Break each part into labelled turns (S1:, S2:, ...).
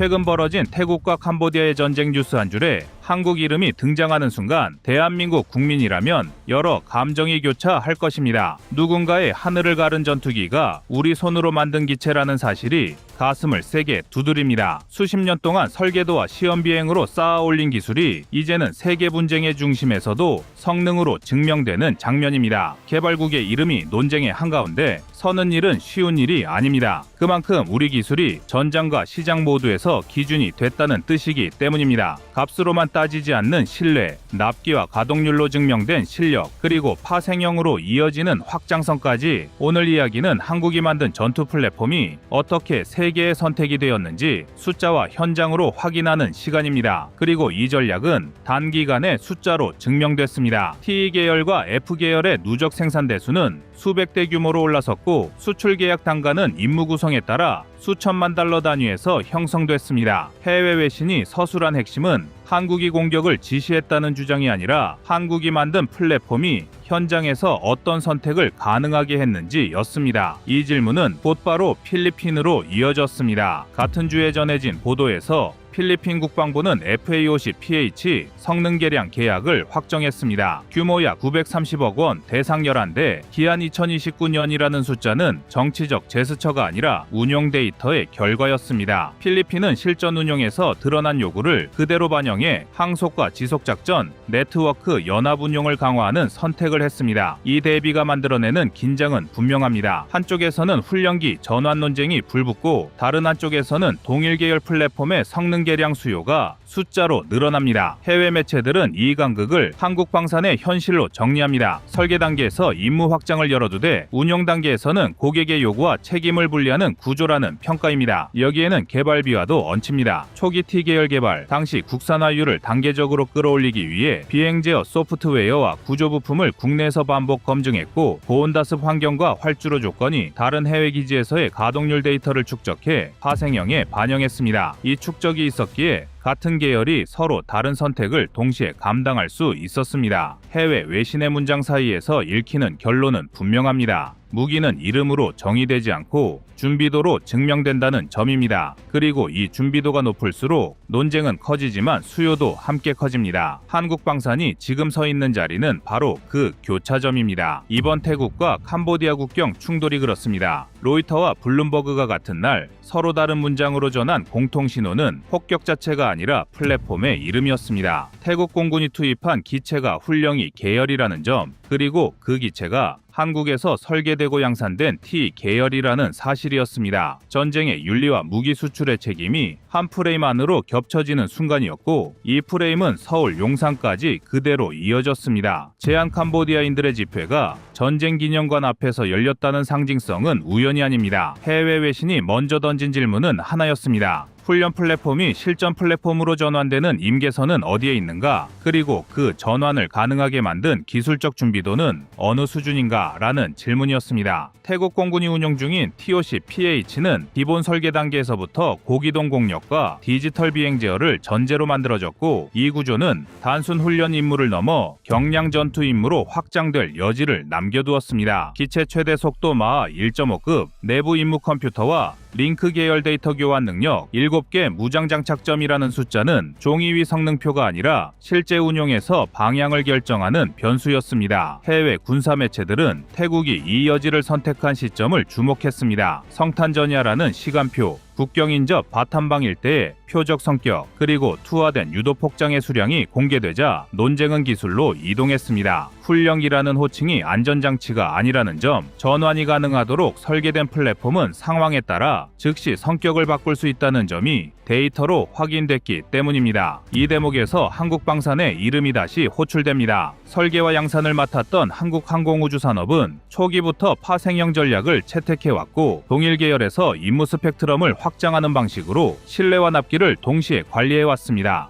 S1: 최근 벌어진 태국과 캄보디아의 전쟁 뉴스 한 줄에 한국 이름이 등장하는 순간 대한민국 국민이라면 여러 감정이 교차할 것입니다. 누군가의 하늘을 가른 전투기가 우리 손으로 만든 기체라는 사실이 가슴을 세게 두드립니다. 수십 년 동안 설계도와 시험 비행으로 쌓아 올린 기술이 이제는 세계 분쟁의 중심에서도 성능으로 증명되는 장면입니다. 개발국의 이름이 논쟁의 한가운데 서는 일은 쉬운 일이 아닙니다. 그만큼 우리 기술이 전장과 시장 모두에서 기준이 됐다는 뜻이기 때문입니다. 값으로만 따지지 않는 신뢰, 납기와 가동률로 증명된 실력, 그리고 파생형으로 이어지는 확장성까지 오늘 이야기는 한국이 만든 전투 플랫폼이 어떻게 세계의 선택이 되었는지 숫자와 현장으로 확인하는 시간입니다. 그리고 이 전략은 단기간에 숫자로 증명됐습니다. T 계열과 F계열의 누적 생산 대수는 수백 대 규모로 올라섰고 수출 계약 단가는 임무 구성에 따라 수천만 달러 단위에서 형성됐습니다. 해외 외신이 서술한 핵심은 한국이 공격을 지시했다는 주장이 아니라 한국이 만든 플랫폼이 현장에서 어떤 선택을 가능하게 했는지였습니다. 이 질문은 곧바로 필리핀으로 이어졌습니다. 같은 주에 전해진 보도에서 필리핀 국방부는 FA-50PH 성능 개량 계약을 확정했습니다. 규모 약 930억 원, 대상 11대, 기한 2029년이라는 숫자는 정치적 제스처가 아니라 운용 데이터의 결과였습니다. 필리핀은 실전 운용에서 드러난 요구를 그대로 반영해 항속과 지속작전, 네트워크 연합 운용을 강화하는 선택을 했습니다. 이 대비가 만들어내는 긴장은 분명합니다. 한쪽에서는 훈련기 전환 논쟁이 불붙고 다른 한쪽에서는 동일 계열 플랫폼의 성능 개량 수요가 숫자로 늘어납니다. 해외 매체들은 이 간극을 한국 방산의 현실로 정리합니다. 설계 단계에서 임무 확장을 열어두되 운용 단계에서는 고객의 요구와 책임을 분리하는 구조라는 평가입니다. 여기에는 개발비와도 얹힙니다. 초기 T계열 개발, 당시 국산화율을 단계적으로 끌어올리기 위해 비행 제어 소프트웨어와 구조 부품을 국내에서 반복 검증했고 고온다습 환경과 활주로 조건이 다른 해외 기지에서의 가동률 데이터를 축적해 파생형에 반영했습니다. 이 축적이 있었기에 같은 계열이 서로 다른 선택을 동시에 감당할 수 있었습니다. 해외 외신의 문장 사이에서 읽히는 결론은 분명합니다. 무기는 이름으로 정의되지 않고 준비도로 증명된다는 점입니다. 그리고 이 준비도가 높을수록 논쟁은 커지지만 수요도 함께 커집니다. 한국 방산이 지금 서 있는 자리는 바로 그 교차점입니다. 이번 태국과 캄보디아 국경 충돌이 그렇습니다. 로이터와 블룸버그가 같은 날 서로 다른 문장으로 전한 공통신호는 폭격 자체가 아니라 플랫폼의 이름이었습니다. 태국 공군이 투입한 기체가 훈령이 계열이라는 점, 그리고 그 기체가 한국에서 설계되고 양산된 T 계열이라는 사실이었습니다. 전쟁의 윤리와 무기 수출의 책임이 한 프레임 안으로 겹쳐지는 순간이었고 이 프레임은 서울 용산까지 그대로 이어졌습니다. 제한 캄보디아인들의 집회가 전쟁 기념관 앞에서 열렸다는 상징성은 우연이 아닙니다. 해외 외신이 먼저 던진 질문은 하나였습니다. 훈련 플랫폼이 실전 플랫폼으로 전환되는 임계선은 어디에 있는가? 그리고 그 전환을 가능하게 만든 기술적 준비도는 어느 수준인가? 라는 질문이었습니다. 태국 공군이 운용 중인 TOC-PH는 기본 설계 단계에서부터 고기동 공력과 디지털 비행 제어를 전제로 만들어졌고 이 구조는 단순 훈련 임무를 넘어 경량 전투 임무로 확장될 여지를 남겨두었습니다. 기체 최대 속도 마하 1.5급, 내부 임무 컴퓨터와 링크 계열 데이터 교환 능력, 7개 무장 장착점이라는 숫자는 종이 위 성능표가 아니라 실제 운용에서 방향을 결정하는 변수였습니다. 해외 군사 매체들은 태국이 이 여지를 선택한 시점을 주목했습니다. 성탄전야라는 시간표, 국경 인접 바탄방 일대의 표적 성격, 그리고 투하된 유도 폭장의 수량이 공개되자 논쟁은 기술로 이동했습니다. 훈령이라는 호칭이 안전장치가 아니라는 점, 전환이 가능하도록 설계된 플랫폼은 상황에 따라 즉시 성격을 바꿀 수 있다는 점이 데이터로 확인됐기 때문입니다. 이 대목에서 한국방산의 이름이 다시 호출됩니다. 설계와 양산을 맡았던 한국항공우주산업은 초기부터 파생형 전략을 채택해왔고 동일 계열에서 임무 스펙트럼을 확장하는 방식으로 신뢰와 납기를 동시에 관리해왔습니다.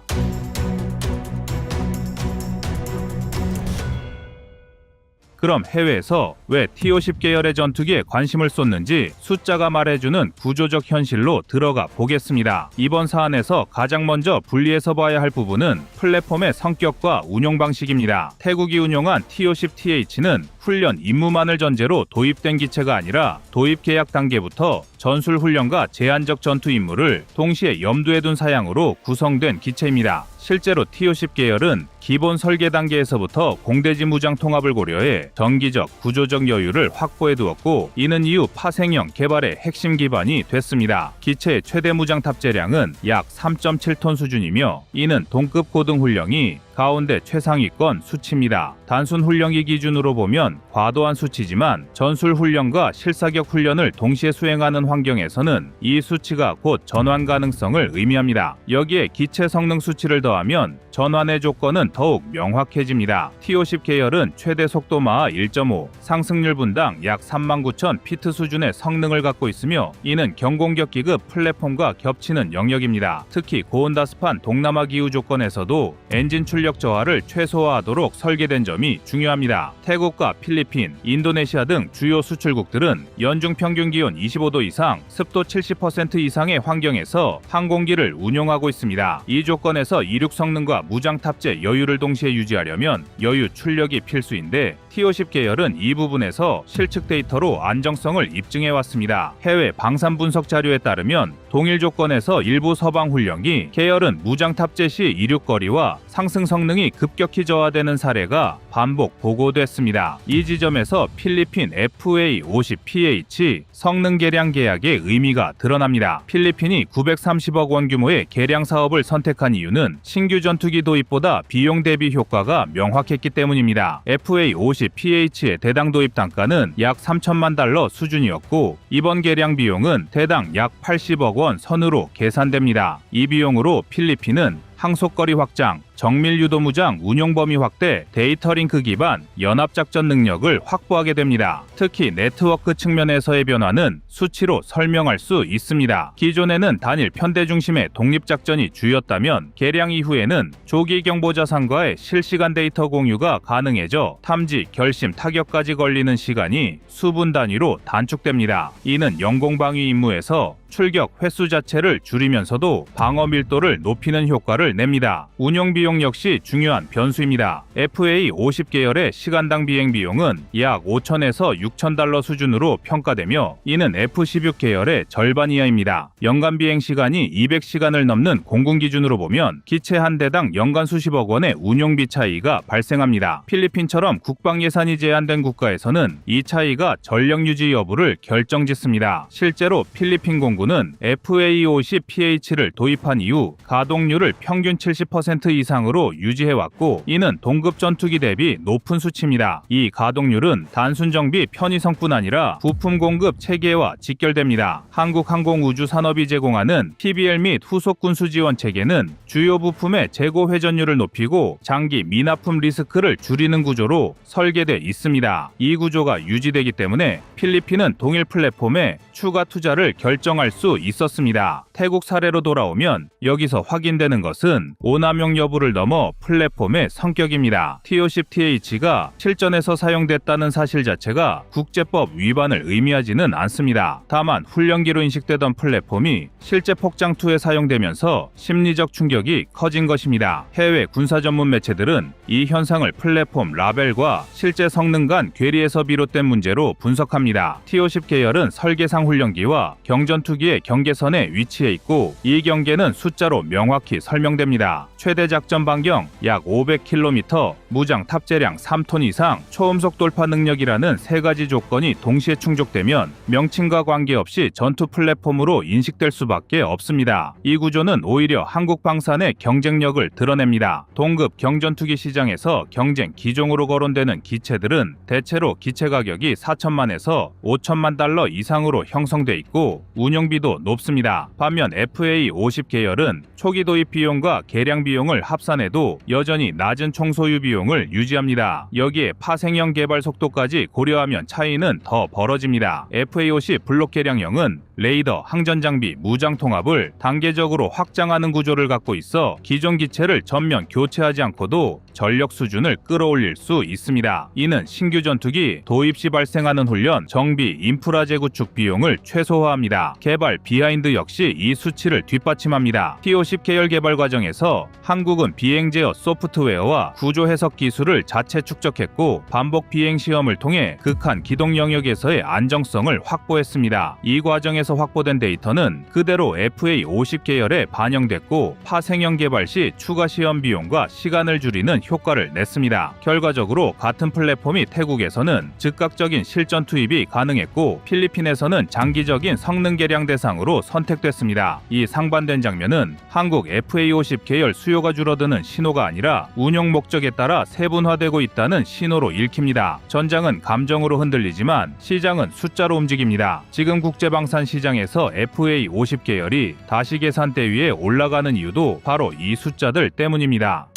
S1: 그럼 해외에서 왜 T-50 계열의 전투기에 관심을 쏟는지 숫자가 말해주는 구조적 현실로 들어가 보겠습니다. 이번 사안에서 가장 먼저 분리해서 봐야 할 부분은 플랫폼의 성격과 운용 방식입니다. 태국이 운용한 T-50TH는 훈련 임무만을 전제로 도입된 기체가 아니라 도입 계약 단계부터 전술 훈련과 제한적 전투 임무를 동시에 염두에 둔 사양으로 구성된 기체입니다. 실제로 T-50 계열은 기본 설계 단계에서부터 공대지 무장 통합을 고려해 정기적, 구조적 여유를 확보해 두었고, 이는 이후 파생형 개발의 핵심 기반이 됐습니다. 기체의 최대 무장 탑재량은 약 3.7톤 수준이며, 이는 동급 고등 훈령이 가운데 최상위권 수치입니다. 단순 훈련기 기준으로 보면 과도한 수치지만 전술 훈련과 실사격 훈련을 동시에 수행하는 환경에서는 이 수치가 곧 전환 가능성을 의미합니다. 여기에 기체 성능 수치를 더하면 전환의 조건은 더욱 명확해집니다. T-50 계열은 최대 속도 마하 1.5, 상승률 분당 약 39,000 피트 수준의 성능을 갖고 있으며, 이는 경공격 기급 플랫폼과 겹치는 영역입니다. 특히 고온다습한 동남아 기후 조건에서도 엔진 출력 저하를 최소화하도록 설계된 점이 중요합니다. 태국과 필리핀, 인도네시아 등 주요 수출국들은 연중 평균 기온 25도 이상, 습도 70% 이상의 환경에서 항공기를 운용하고 있습니다. 이 조건에서 이륙 성능과 무장 탑재 여유를 동시에 유지하려면 여유 출력이 필수인데, T-50 계열은 이 부분에서 실측 데이터로 안정성을 입증해왔습니다. 해외 방산 분석 자료에 따르면 동일 조건에서 일부 서방 훈련기 계열은 무장 탑재 시 이륙거리와 상승 성능이 급격히 저하되는 사례가 반복 보고됐습니다. 이 지점에서 필리핀 FA-50PH 성능 개량 계약의 의미가 드러납니다. 필리핀이 930억 원 규모의 개량 사업을 선택한 이유는 신규 전투기 도입보다 비용 대비 효과가 명확했기 때문입니다. FA-50PH의 대당 도입 단가는 약 3천만 달러 수준이었고, 이번 개량 비용은 대당 약 80억 원 선으로 계산됩니다. 이 비용으로 필리핀은 항속거리 확장, 정밀 유도 무장 운용 범위 확대, 데이터 링크 기반 연합작전 능력을 확보하게 됩니다. 특히 네트워크 측면에서의 변화는 수치로 설명할 수 있습니다. 기존에는 단일 편대 중심의 독립작전이 주였다면, 개량 이후에는 조기 경보 자산과의 실시간 데이터 공유가 가능해져 탐지, 결심, 타격까지 걸리는 시간이 수분 단위로 단축됩니다. 이는 영공방위 임무에서 출격 횟수 자체를 줄이면서도 방어 밀도를 높이는 효과를 냅니다. 운용 비용 역시 중요한 변수입니다. FA-50 계열의 시간당 비행 비용은 약 5,000에서 6,000달러 수준으로 평가되며, 이는 F-16 계열의 절반 이하입니다. 연간 비행 시간이 200시간을 넘는 공군 기준으로 보면 기체 한 대당 연간 수십억 원의 운용비 차이가 발생합니다. 필리핀처럼 국방 예산이 제한된 국가에서는 이 차이가 전력 유지 여부를 결정짓습니다. 실제로 필리핀 공군은 FA-50PH를 도입한 이후 가동률을 평균 70% 이상으로 유지해왔고, 이는 동급 전투기 대비 높은 수치입니다. 이 가동률은 단순 정비 편의성뿐 아니라 부품 공급 체계와 직결됩니다. 한국항공우주산업이 제공하는 PBL 및 후속 군수 지원 체계는 주요 부품의 재고 회전율을 높이고 장기 미납품 리스크를 줄이는 구조로 설계돼 있습니다. 이 구조가 유지되기 때문에 필리핀은 동일 플랫폼에 추가 투자를 결정할 수 있었습니다. 태국 사례로 돌아오면 여기서 확인되는 것은 오남용 여부를 넘어 플랫폼의 성격입니다. T-50TH가 실전에서 사용됐다는 사실 자체가 국제법 위반을 의미하지는 않습니다. 다만 훈련기로 인식되던 플랫폼이 실제 폭장투에 사용되면서 심리적 충격이 커진 것입니다. 해외 군사 전문 매체들은 이 현상을 플랫폼 라벨과 실제 성능 간 괴리에서 비롯된 문제로 분석합니다. T-50 계열은 설계상 훈련기와 경전투기의 경계선에 위치해 있고, 이 경계는 숫자로 명확히 설명됩니다. 최대 작전 반경 약 500km, 무장 탑재량 3톤 이상, 초음속 돌파 능력이라는 세 가지 조건이 동시에 충족되면 명칭과 관계없이 전투 플랫폼으로 인식될 수밖에 없습니다. 이 구조는 오히려 한국 방산의 경쟁력을 드러냅니다. 동급 경전투기 시장에서 경쟁 기종으로 거론되는 기체들은 대체로 기체 가격이 4천만에서 5천만 달러 이상으로 형성돼 있고 운용비도 높습니다. 반면 FA-50 계열은 초기 도입 비용과 개량 비용 비용을 합산해도 여전히 낮은 총소유 비용을 유지합니다. 여기에 파생형 개발 속도까지 고려하면 차이는 더 벌어집니다. FA-50 블록 개량형은 레이더, 항전 장비, 무장 통합을 단계적으로 확장하는 구조를 갖고 있어 기존 기체를 전면 교체하지 않고도 전력 수준을 끌어올릴 수 있습니다. 이는 신규 전투기 도입 시 발생하는 훈련, 정비, 인프라 재구축 비용을 최소화합니다. 개발 비하인드 역시 이 수치를 뒷받침합니다. T-50 계열 개발 과정에서 한국은 비행 제어 소프트웨어와 구조 해석 기술을 자체 축적했고 반복 비행 시험을 통해 극한 기동 영역에서의 안정성을 확보했습니다. 이 과정에서 확보된 데이터는 그대로 FA-50 계열에 반영됐고 파생형 개발 시 추가 시험 비용과 시간을 줄이는 효과를 냈습니다. 결과적으로 같은 플랫폼이 태국에서는 즉각적인 실전 투입이 가능했고 필리핀에서는 장기적인 성능 개량 대상으로 선택됐습니다. 이 상반된 장면은 한국 FA-50 계열 수요가 줄어드는 신호가 아니라 운용 목적에 따라 세분화되고 있다는 신호로 읽힙니다. 전장은 감정으로 흔들리지만 시장은 숫자로 움직입니다. 지금 국제방산 시장에서 FA-50 계열이 다시 계산대 위에 올라가는 이유도 바로 이 숫자들 때문입니다.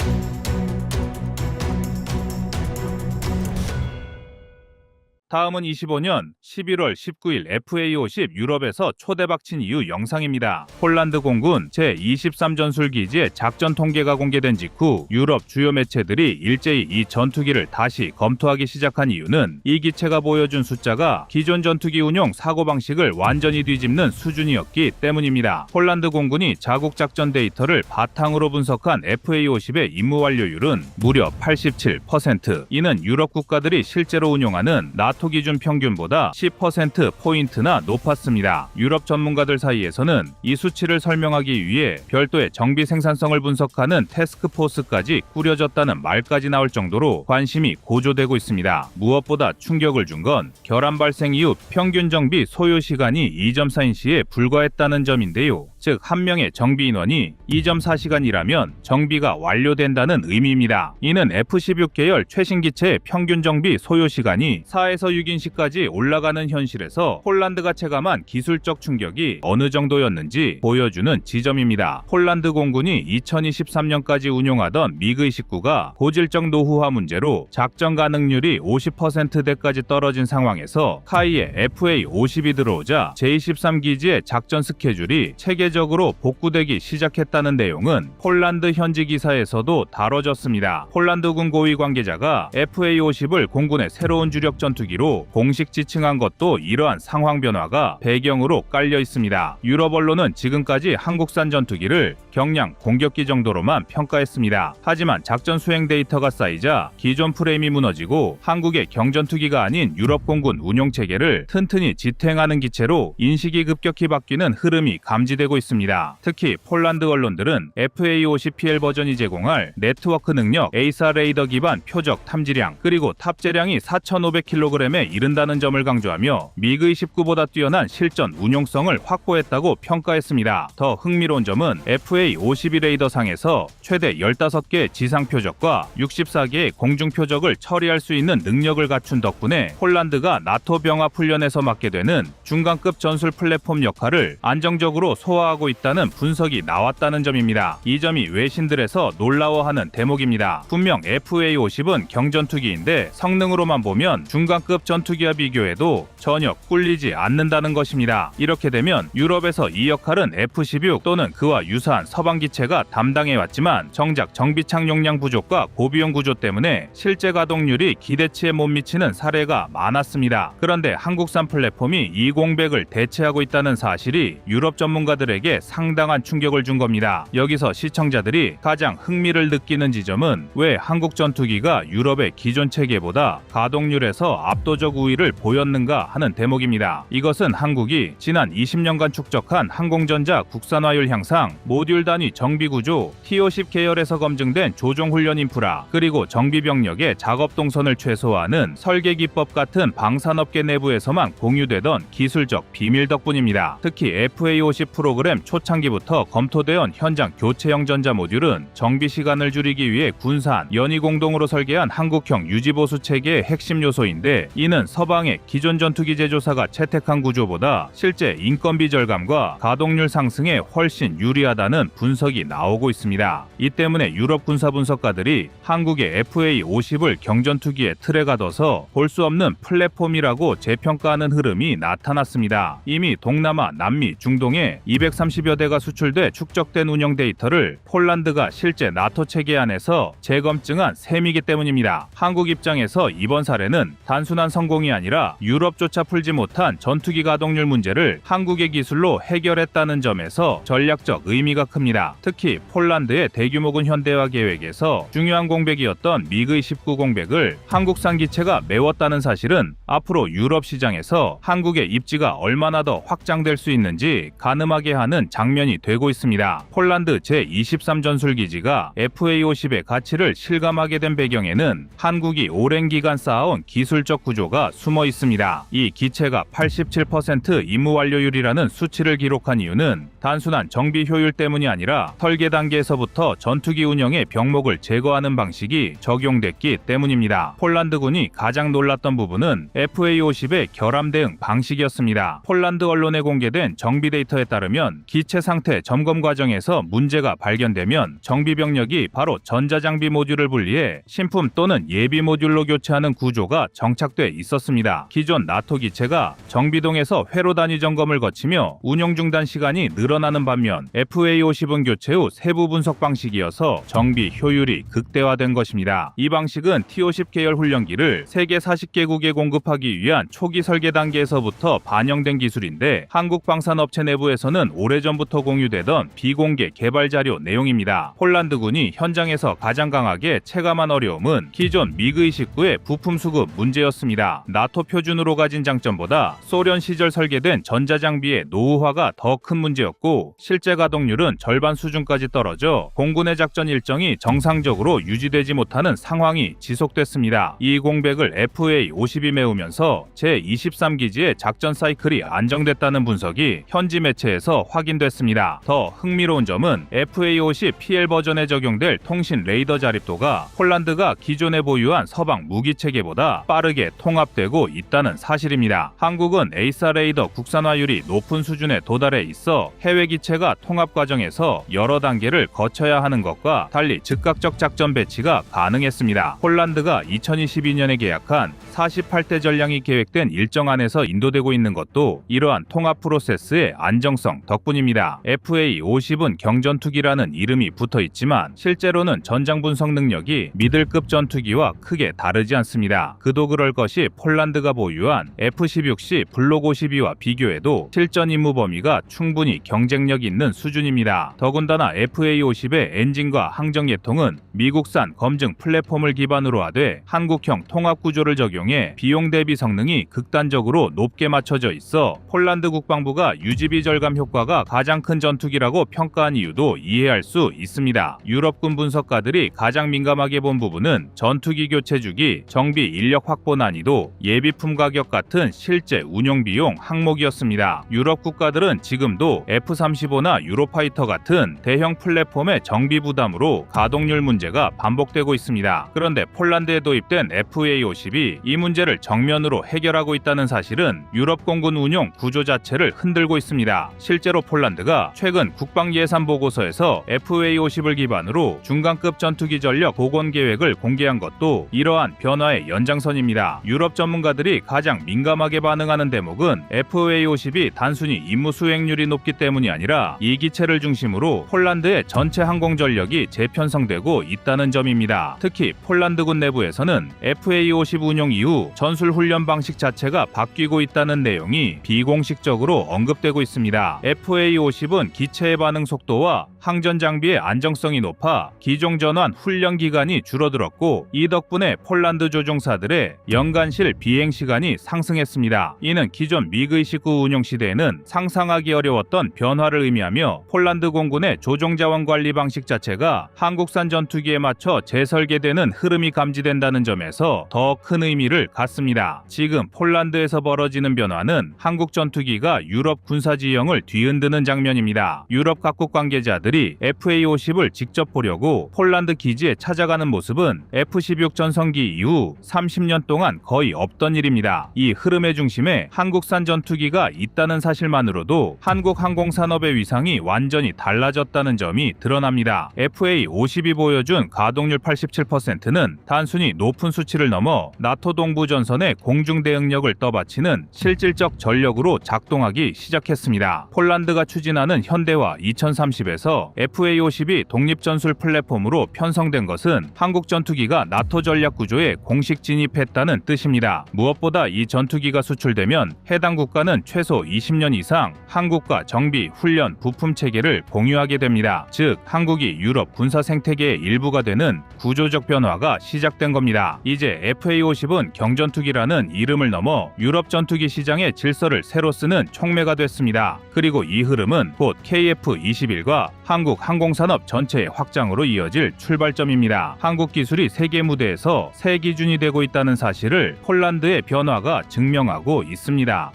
S1: 다음은 25년 11월 19일 FA-50 유럽에서 초대박 친 이후 영상입니다. 폴란드 공군 제23전술기지의 작전 통계가 공개된 직후 유럽 주요 매체들이 일제히 이 전투기를 다시 검토하기 시작한 이유는 이 기체가 보여준 숫자가 기존 전투기 운용 사고방식을 완전히 뒤집는 수준이었기 때문입니다. 폴란드 공군이 자국 작전 데이터를 바탕으로 분석한 FA-50의 임무 완료율은 무려 87%. 이는 유럽 국가들이 실제로 운용하는 나토 기준 평균보다 10%포인트나 높았습니다. 유럽 전문가들 사이에서는 이 수치를 설명하기 위해 별도의 정비 생산성을 분석하는 태스크포스까지 꾸려졌다는 말까지 나올 정도로 관심이 고조되고 있습니다. 무엇보다 충격을 준 건 결함 발생 이후 평균 정비 소요 시간이 2.4인시에 불과했다는 점인데요. 즉 한 명의 정비 인원이 2.4시간이라면 정비가 완료된다는 의미입니다. 이는 F-16 계열 최신 기체의 평균 정비 소요 시간이 4에서 6인시까지 올라가는 현실에서 폴란드가 체감한 기술적 충격이 어느 정도였는지 보여주는 지점입니다. 폴란드 공군이 2023년까지 운용하던 미그-29가 고질적 노후화 문제로 작전 가능률이 50%대까지 떨어진 상황에서 카이에 FA-50이 들어오자 제23 기지의 작전 스케줄이 체계적으로 복구되기 시작했다는 내용은 폴란드 현지 기사에서도 다뤄졌습니다. 폴란드군 고위 관계자가 FA-50을 공군의 새로운 주력 전투기로 공식 지칭한 것도 이러한 상황 변화가 배경으로 깔려 있습니다. 유럽 언론은 지금까지 한국산 전투기를 경량 공격기 정도로만 평가했습니다. 하지만 작전 수행 데이터가 쌓이자 기존 프레임이 무너지고 한국의 경전투기가 아닌 유럽 공군 운용 체계를 튼튼히 지탱하는 기체로 인식이 급격히 바뀌는 흐름이 감지되고 있습니다. 특히 폴란드 언론들은 FA-50PL 버전이 제공할 네트워크 능력, 에이사 레이더 기반 표적 탐지량, 그리고 탑재량이 4,500kg에 이른다는 점을 강조하며 미그-29보다 뛰어난 실전 운용성을 확보했다고 평가했습니다. 더 흥미로운 점은 FA-52 레이더상에서 최대 15개의 지상 표적과 64개의 공중 표적을 처리할 수 있는 능력을 갖춘 덕분에 폴란드가 나토 병합 훈련에서 맡게 되는 중간급 전술 플랫폼 역할을 안정적으로 소화하고 있다는 분석이 나왔다는 점입니다. 이 점이 외신들에서 놀라워하는 대목입니다. 분명 FA-50은 경전투기인데 성능으로만 보면 중간급 전투기와 비교해도 전혀 꿀리지 않는다는 것입니다. 이렇게 되면 유럽에서 이 역할은 F-16 또는 그와 유사한 서방 기체가 담당해왔지만 정작 정비창 용량 부족과 고비용 구조 때문에 실제 가동률이 기대치에 못 미치는 사례가 많았습니다. 그런데 한국산 플랫폼이 이 공백을 대체하고 있다는 사실이 유럽 전문가들에게 상당한 충격을 준 겁니다. 여기서 시청자들이 가장 흥미를 느끼는 지점은 왜 한국 전투기가 유럽의 기존 체계보다 가동률에서 압도적 우위를 보였는가 하는 대목입니다. 이것은 한국이 지난 20년간 축적한 항공전자 국산화율 향상, 모듈 단위 정비 구조, T-50 계열에서 검증된 조종 훈련 인프라, 그리고 정비 병력의 작업 동선을 최소화하는 설계 기법 같은 방산업계 내부에서만 공유되던 기술적 비밀 덕분입니다. 특히 FA-50 프로그램 초창기부터 검토되어 현장 교체형 전자 모듈은 정비 시간을 줄이기 위해 군산, 연이 공동으로 설계한 한국형 유지보수 체계의 핵심 요소인데 이는 서방의 기존 전투기 제조사가 채택한 구조보다 실제 인건비 절감과 가동률 상승에 훨씬 유리하다는 분석이 나오고 있습니다. 이 때문에 유럽 군사 분석가들이 한국의 FA-50을 경전투기의 틀에 가둬서 볼 수 없는 플랫폼이라고 재평가하는 흐름이 나타났습니다. 이미 동남아, 남미, 중동에 230여 대가 수출돼 축적된 운영 데이터를 폴란드가 실제 나토 체계 안에서 재검증한 셈이기 때문입니다. 한국 입장에서 이번 사례는 단순한 성공이 아니라 유럽조차 풀지 못한 전투기 가동률 문제를 한국의 기술로 해결했다는 점에서 전략적 의미가 큽니다. 특히 폴란드의 대규모군 현대화 계획에서 중요한 공백이었던 미그-29 공백을 한국산 기체가 메웠다는 사실은 앞으로 유럽 시장에서 한국의 입지가 얼마나 더 확장될 수 있는지 가늠하게 하는 장면이 되고 있습니다. 폴란드 제23 전술기지가 FA-50의 가치를 실감하게 된 배경에는 한국이 오랜 기간 쌓아온 기술적 구조가 숨어 있습니다. 이 기체가 87% 임무 완료율이라는 수치를 기록한 이유는 단순한 정비 효율 때문이 아니라 설계 단계에서부터 전투기 운영의 병목을 제거하는 방식이 적용됐기 때문입니다. 폴란드군이 가장 놀랐던 부분은 FA-50의 결함 대응 방식이었습니다. 폴란드 언론에 공개된 정비 데이터에 따르면 기체 상태 점검 과정에서 문제가 발견되면 정비 병력이 바로 전자장비 모듈을 분리해 신품 또는 예비 모듈로 교체하는 구조가 정착돼 있었습니다. 기존 나토 기체가 정비동에서 회로 단위 점검을 거치며 운용 중단 시간이 늘어나는 반면 FA-50은 교체 후 세부 분석 방식이어서 정비 효율이 극대화된 것입니다. 이 방식은 T-50 계열 훈련기를 세계 40개국에 공급하기 위한 초기 설계 단계에서부터 반영된 기술인데 한국 방산업체 내부에서는 오래전부터 공유되던 비공개 개발 자료 내용입니다. 폴란드군이 현장에서 가장 강하게 체감한 어려움은 기존 미그-29의 부품 수급 문제였습니다. 나토 표준으로 가진 장점보다 소련 시절 설계된 전자장비의 노후화가 더 큰 문제였고 실제 가동률은 절반 수준까지 떨어져 공군의 작전 일정이 정상적으로 유지되지 못하는 상황이 지속됐습니다. 이 공백을 FA-50이 메우면서 제23기지의 작전 사이클이 안정됐다는 분석이 현지 매체에서 확인됐습니다. 더 흥미로운 점은 FA-50 PL 버전에 적용될 통신 레이더 자립도가 폴란드가 기존에 보유한 서방 무기 체계보다 빠르게 통합되고 있다는 사실입니다. 한국은 에이사 레이더 국산화율이 높은 수준에 도달해 있어 해외 기체가 통합 과정에서 여러 단계를 거쳐야 하는 것과 달리 즉각적 작전 배치가 가능했습니다. 폴란드가 2022년에 계약한 48대 전량이 계획된 일정 안에서 인도되고 있는 것도 이러한 통합 프로세스의 안정성 덕분입니다. FA-50은 경전투기라는 이름이 붙어 있지만 실제로는 전장 분석 능력이 미들급 전투기와 크게 다르지 않습니다. 그도 그럴 것이 폴란드가 보유한 F-16C 블록 52와 비교해도 실전 임무 범위가 충분히 경쟁력 있는 수준입니다. 더군다나 FA-50의 엔진과 항정 계통은 미국산 검증 플랫폼을 기반으로 하되 한국형 통합 구조를 적용해 비용 대비 성능이 극단적으로 높게 맞춰져 있어 폴란드 국방부가 유지비 절감 효과가 가장 큰 전투기라고 평가한 이유도 이해할 수 있습니다. 유럽군 분석가들이 가장 민감하게 본 부분은 전투기 교체 주기, 정비 인력 확보 난이도, 예비품 가격 같은 실제 운용 비용 항목이었습니다. 유럽 국가들은 지금도 F-35나 유로파이터 같은 대형 플랫폼의 정비 부담으로 가동률 문제가 반복되고 있습니다. 그런데 폴란드에 도입된 FA-50이 이 문제를 정면으로 해결하고 있다는 사실은 유럽 공군 운용 구조 자체를 흔들고 있습니다. 실제로 폴란드가 최근 국방 예산 보고서에서 FA-50을 기반으로 중간급 전투기 전력 복원 계획을 공개한 것도 이러한 변화의 연장선입니다. 유럽 전문가들이 가장 민감하게 반응하는 대목은 FA-50이 단순히 임무 수행률이 높기 때문이 아니라 이 기체를 중심으로 폴란드의 전체 항공 전력이 재편성되고 있다는 점입니다. 특히 폴란드군 내부에서는 FA-50 운용 이후 전술 훈련 방식 자체가 바뀌고 있다는 내용이 비공식적으로 언급되고 있습니다. FA-50은 기체의 반응 속도와 항전 장비의 안정성이 높아 기종 전환 훈련 기간이 줄어들었고 이 덕분에 폴란드 조종사들의 연간실 비행 시간이 상승했습니다. 이는 기존 미그-29 운용 시대에는 상상하기 어려웠던 변화를 의미하며 폴란드 공군의 조종 자원 관리 방식 자체가 한국산 전투기에 맞춰 재설계되는 흐름이 감지된다는 점에서 더 큰 의미를 갖습니다. 지금 폴란드에서 벌어지는 변화는 한국 전투기가 유럽 군사 지형을 뒤흔드는 장면입니다. 유럽 각국 관계자들이 FA-50을 직접 보려고 폴란드 기지에 찾아가는 모습은 F-16 전성기 이후 30년 동안 거의 없던 일입니다. 이 흐름의 중심에 한국산 전투기가 있다는 사실만으로도 한국 항공산업의 위상이 완전히 달라졌다는 점이 드러납니다. FA-50이 보여준 가동률 87%는 단순히 높은 수치를 넘어 나토 동부 전선의 공중 대응력을 떠받치는 실질적 전력으로 작동하기 시작했습니다. 폴란드가 추진하는 현대화 2030에서 FA-50이 독립전술 플랫폼으로 편성된 것은 한국 전투기가 나토 전략 구조에 공식 진입했다는 뜻입니다. 무엇보다 이 전투기가 수출되면 해당 국가는 최소 20년 이상 한국과 정비, 훈련, 부품 체계를 공유하게 됩니다. 즉, 한국이 유럽 군사 생태계의 일부가 되는 구조적 변화가 시작된 겁니다. 이제 FA-50은 경전투기라는 이름을 넘어 유럽 전투기 시장의 질서를 새로 쓰는 촉매가 됐습니다. 그리고 이 흐름은 곧 KF-21과 한국 항공산업 전체의 확장으로 이어질 출발점입니다. 한국 기술이 세계 무대에서 새 기준이 되고 있다는 사실을 폴란드의 변화가 증명하고 있습니다.